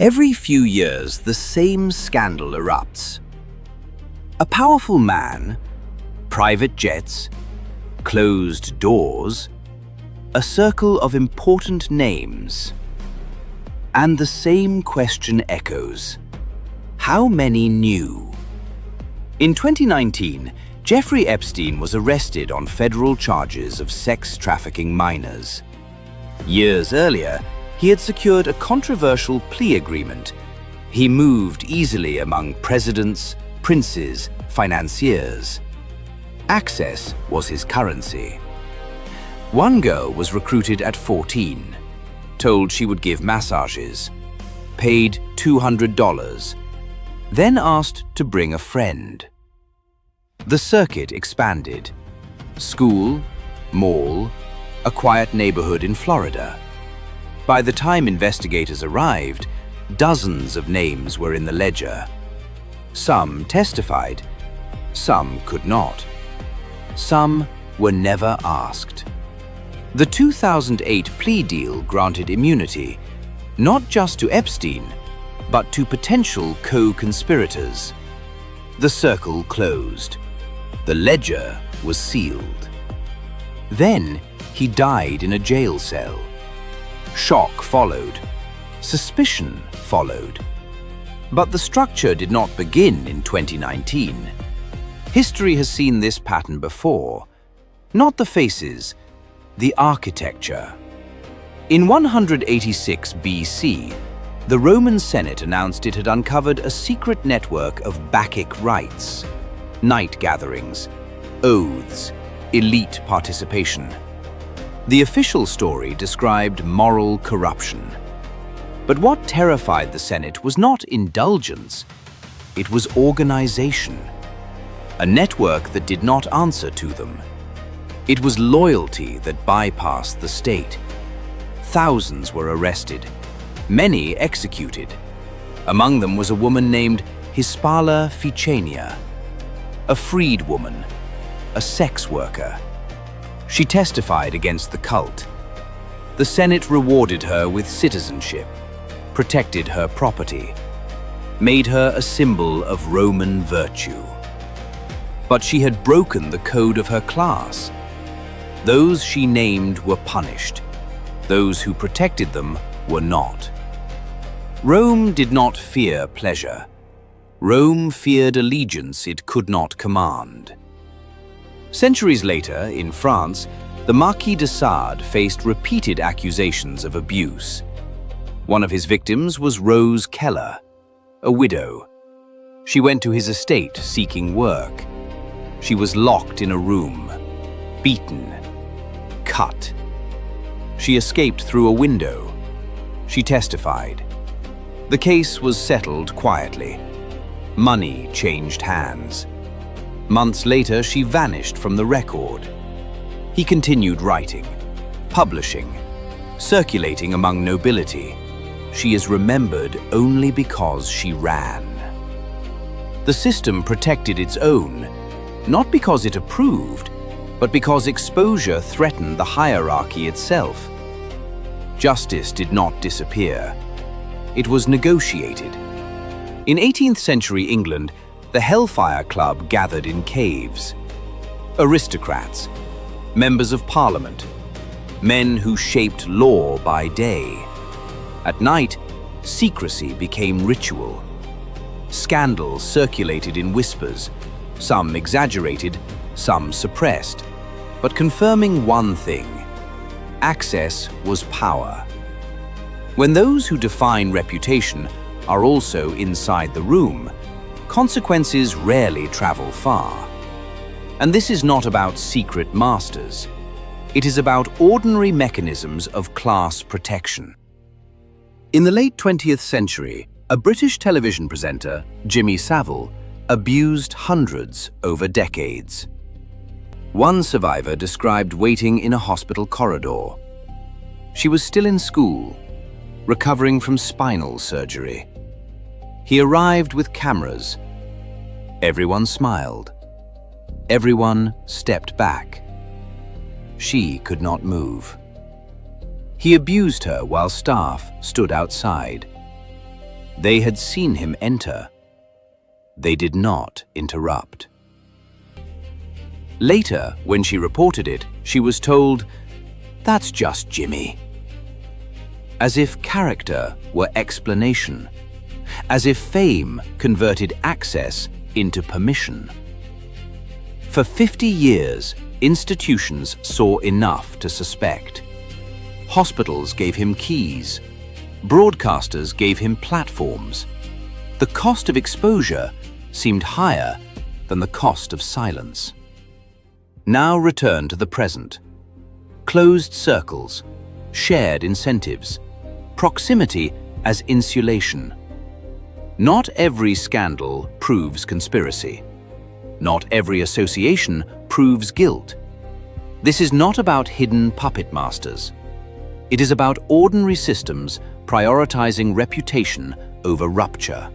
Every few years, the same scandal erupts. A powerful man, private jets, closed doors, a circle of important names. And the same question echoes. How many knew? In 2019, Jeffrey Epstein was arrested on federal charges of sex trafficking minors. Years earlier, he had secured a controversial plea agreement. He moved easily among presidents, princes, financiers. Access was his currency. One girl was recruited at 14, told she would give massages, paid $200, then asked to bring a friend. The circuit expanded. School, mall, a quiet neighborhood in Florida. By the time investigators arrived, dozens of names were in the ledger. Some testified, some could not. Some were never asked. The 2008 plea deal granted immunity, not just to Epstein, but to potential co-conspirators. The circle closed. The ledger was sealed. Then he died in a jail cell. Shock followed. Suspicion followed. But the structure did not begin in 2019. History has seen this pattern before. Not the faces, the architecture. In 186 BC, the Roman Senate announced it had uncovered a secret network of Bacchic rites, night gatherings, oaths, elite participation. The official story described moral corruption. But what terrified the Senate was not indulgence, it was organization. A network that did not answer to them. It was loyalty that bypassed the state. Thousands were arrested, many executed. Among them was a woman named Hispala Ficenia, a freed woman, a sex worker. She testified against the cult. The Senate rewarded her with citizenship, protected her property, made her a symbol of Roman virtue. But she had broken the code of her class. Those she named were punished. Those who protected them were not. Rome did not fear pleasure. Rome feared allegiance it could not command. Centuries later, in France, the Marquis de Sade faced repeated accusations of abuse. One of his victims was Rose Keller, a widow. She went to his estate seeking work. She was locked in a room, beaten, cut. She escaped through a window. She testified. The case was settled quietly. Money changed hands. Months later, she vanished from the record. He continued writing, publishing, circulating among nobility. She is remembered only because she ran. The system protected its own, not because it approved, but because exposure threatened the hierarchy itself. Justice did not disappear. It was negotiated. In 18th century England, the Hellfire Club gathered in caves. Aristocrats, members of parliament, men who shaped law by day. At night, secrecy became ritual. Scandals circulated in whispers, some exaggerated, some suppressed, but confirming one thing: access was power. When those who define reputation are also inside the room, consequences rarely travel far. And this is not about secret masters. It is about ordinary mechanisms of class protection. In the late 20th century, a British television presenter, Jimmy Savile, abused hundreds over decades. One survivor described waiting in a hospital corridor. She was still in school, recovering from spinal surgery. He arrived with cameras. Everyone smiled. Everyone stepped back. She could not move. He abused her while staff stood outside. They had seen him enter. They did not interrupt. Later, when she reported it, she was told, "That's just Jimmy." As if character were explanation. As if fame converted access into permission. For 50 years, institutions saw enough to suspect. Hospitals gave him keys. Broadcasters gave him platforms. The cost of exposure seemed higher than the cost of silence. Now return to the present. Closed circles, shared incentives, proximity as insulation. Not every scandal proves conspiracy. Not every association proves guilt. This is not about hidden puppet masters. It is about ordinary systems prioritizing reputation over rupture.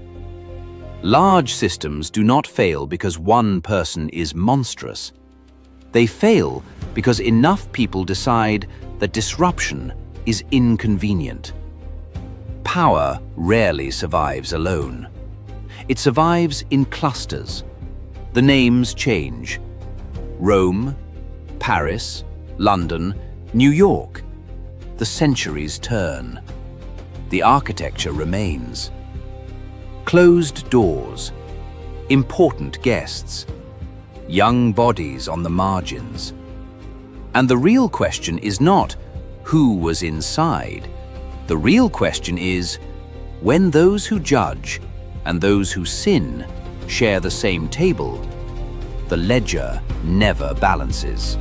Large systems do not fail because one person is monstrous. They fail because enough people decide that disruption is inconvenient. Power rarely survives alone. It survives in clusters. The names change. Rome, Paris, London, New York. The centuries turn. The architecture remains. Closed doors, important guests, young bodies on the margins. And the real question is not who was inside. The real question is, when those who judge and those who sin share the same table, the ledger never balances.